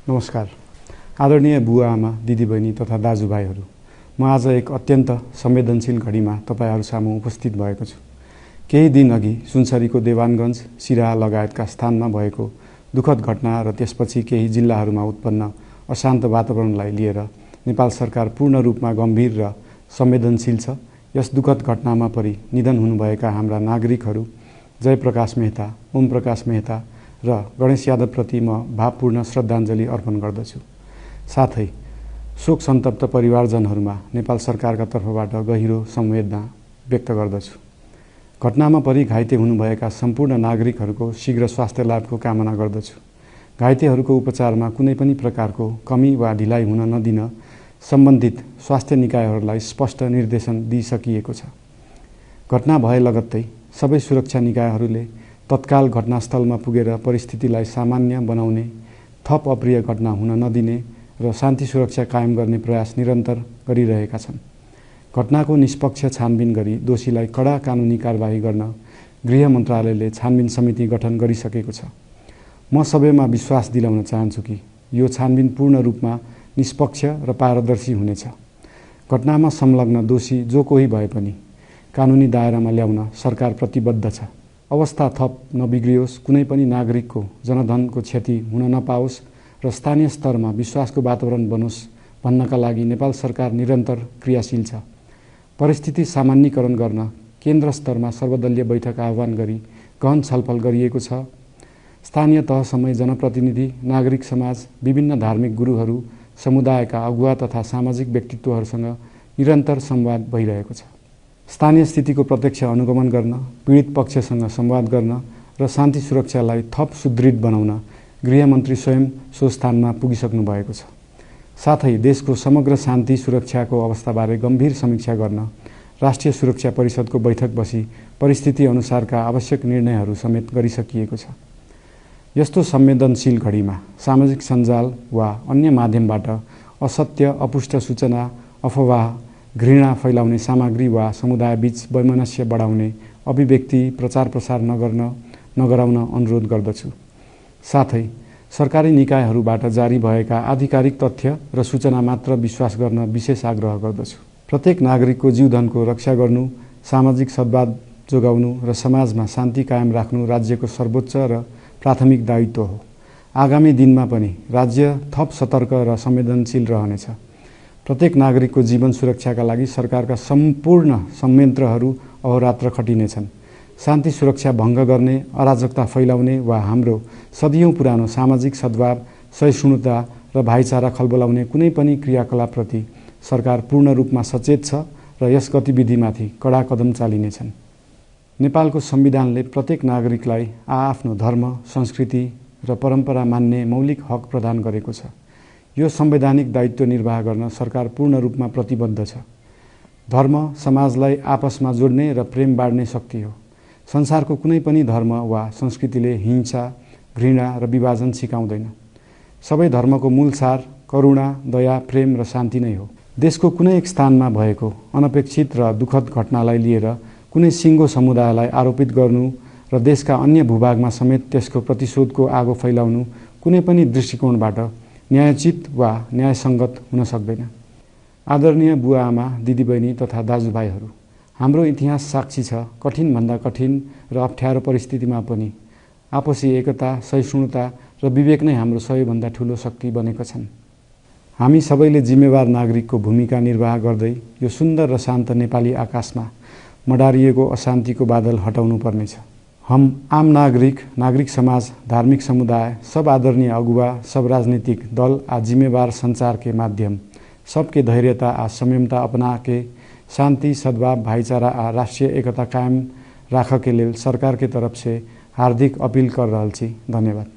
नमस्कार। आदरणीय बुवा आमा, दिदीबहिनी तथा दाजुभाइहरू, म आज एक अत्यन्त संवेदनशील घडीमा तपाईहरू सामु उपस्थित भएको छु। केही दिन अघि सुनसरीको देवानगञ्ज, सिराहा लगायतका स्थानमा भएको दुःखद घटना र त्यसपछि केही जिल्लाहरूमा उत्पन्न अशान्त वातावरणलाई लिएर नेपाल सरकार पूर्ण रूपमा गम्भीर र संवेदनशील छ। यस दुःखद घटनामा परि निधन हुनुभएका हाम्रा नागरिकहरू जयप्रकाश मेहता, ओम प्रकाश मेहता र गणेश यादवप्रति म भावपूर्ण श्रद्धाञ्जली अर्पण गर्दछु। साथै शोक सन्तप्त परिवारजनहरूमा नेपाल सरकारका तर्फबाट गहिरो संवेदना व्यक्त गर्दछु। घटनामा परि घाइते हुनुभएका सम्पूर्ण नागरिकहरूको शीघ्र स्वास्थ्य लाभको कामना गर्दछु। घाइतेहरूको उपचारमा कुनै पनि प्रकारको कमी वा ढिलाइ हुन नदिन सम्बन्धित स्वास्थ्य निकायहरूलाई स्पष्ट निर्देशन दिइसकिएको छ। घटना भए लगत्तै सबै सुरक्षा निकायहरूले तत्काल घटनास्थलमा पुगेर परिस्थितिलाई सामान्य बनाउने, थप अप्रिय घटना हुन नदिने र शान्ति सुरक्षा कायम गर्ने प्रयास निरन्तर गरिरहेका छन्। घटनाको निष्पक्ष छानबिन गरी दोषीलाई कडा कानुनी कारबाही गर्न गृह मन्त्रालयले छानबिन समिति गठन गरिसकेको छ। म सबैमा विश्वास दिलाउन चाहन्छु कि यो छानबिन पूर्ण रूपमा निष्पक्ष र पारदर्शी हुनेछ। घटनामा संलग्न दोषी जो कोही भए पनि कानुनी दायरामा ल्याउन सरकार प्रतिबद्ध छ। अवस्था थप नबिग्रियोस्, कुनै पनि नागरिकको जनधनको क्षति हुन नपाओस् र स्थानीय स्तरमा विश्वासको वातावरण बनोस् भन्नका लागि नेपाल सरकार निरन्तर क्रियाशील छ। परिस्थिति सामान्यीकरण गर्न केन्द्र स्तरमा सर्वदलीय बैठक आह्वान गरी गहन छलफल गरिएको छ। स्थानीय तहसम्मै जनप्रतिनिधि, नागरिक समाज, विभिन्न धार्मिक गुरुहरू, समुदायका अगुवा तथा सामाजिक व्यक्तित्वहरूसँग निरन्तर संवाद भइरहेको छ। स्थानीय स्थितिको प्रत्यक्ष अनुगमन गर्न, पीडित पक्षसँग संवाद गर्न र शान्ति सुरक्षालाई थप सुदृढ बनाउन गृहमन्त्री स्वयं सो स्थानमा पुगिसक्नु भएको छ। साथै देशको समग्र शान्ति सुरक्षाको अवस्थाबारे गम्भीर समीक्षा गर्न राष्ट्रिय सुरक्षा परिषदको बैठक बसी परिस्थिति अनुसारका आवश्यक निर्णयहरू समेत गरिसकिएको छ। यस्तो संवेदनशील घडीमा सामाजिक सञ्जाल वा अन्य माध्यमबाट असत्य, अपुष्ट सूचना, अफवाह, घृणा फैलाउने सामग्री वा समुदायबीच वैमनस्य बढाउने अभिव्यक्ति प्रचार प्रसार नगराउन अनुरोध गर्दछु। साथै सरकारी निकायहरूबाट जारी भएका आधिकारिक तथ्य र सूचना मात्र विश्वास गर्न विशेष आग्रह गर्दछु। प्रत्येक नागरिकको जीवधनको रक्षा गर्नु, सामाजिक सद्भाव जोगाउनु र समाजमा शान्ति कायम राख्नु राज्यको सर्वोच्च र प्राथमिक दायित्व हो। आगामी दिनमा पनि राज्य थप सतर्क र संवेदनशील रहनेछ। प्रत्येक नागरिकको जीवन सुरक्षाका लागि सरकारका सम्पूर्ण संयन्त्रहरू अहोरात्र खटिनेछन्। शान्ति सुरक्षा भङ्ग गर्ने, अराजकता फैलाउने वा हाम्रो सदियौं पुरानो सामाजिक सद्भाव, सहिष्णुता र भाइचारा खलबलाउने कुनै पनि क्रियाकलापप्रति सरकार पूर्ण रूपमा सचेत छ र यस गतिविधिमाथि कडा कदम चालिनेछन्। नेपालको संविधानले प्रत्येक नागरिकलाई आआफ्नो धर्म, संस्कृति र परम्परा मान्ने मौलिक हक प्रदान गरेको छ। यो संवैधानिक दायित्व निर्वाह गर्न सरकार पूर्ण रूपमा प्रतिबद्ध छ। धर्म समाजलाई आपसमा जोड्ने र प्रेम बाँड्ने शक्ति हो। संसारको कुनै पनि धर्म वा संस्कृतिले हिंसा, घृणा र विभाजन सिकाउँदैन। सबै धर्मको मूल सार करुणा, दया, प्रेम र शान्ति नै हो। देशको कुनै एक स्थानमा भएको अनपेक्षित र दुःखद घटनालाई लिएर कुनै सिङ्गो समुदायलाई आरोपित गर्नु र देशका अन्य भूभागमा समेत त्यसको प्रतिशोधको आगो फैलाउनु कुनै पनि दृष्टिकोणबाट न्यायोचित वा न्यायसङ्गत हुन सक्दैन। आदरणीय बुवा आमा, दिदीबहिनी तथा दाजुभाइहरू, हाम्रो इतिहास साक्षी छ कठिनभन्दा कठिन र अप्ठ्यारो परिस्थितिमा पनि आपसी एकता, सहिष्णुता र विवेक नै हाम्रो सबैभन्दा ठूलो शक्ति बनेका छन्। हामी सबैले जिम्मेवार नागरिकको भूमिका निर्वाह गर्दै यो सुन्दर र शान्त नेपाली आकाशमा मडारिएको अशान्तिको बादल हटाउनु पर्नेछ। हम आम नागरिक, नागरिक समाज, धार्मिक समुदाय, सब आदरणीय अगुवा, सब राजनीतिक दल आ जिम्मेवार संचार के माध्यम सबके धैर्यता आ संयमता अपना के शांति, सद्भाव, भाईचारा आ राष्ट्रीय एकता कायम राख के लेल सरकार के तरफ से हार्दिक अपील कर रहल छी। धन्यवाद।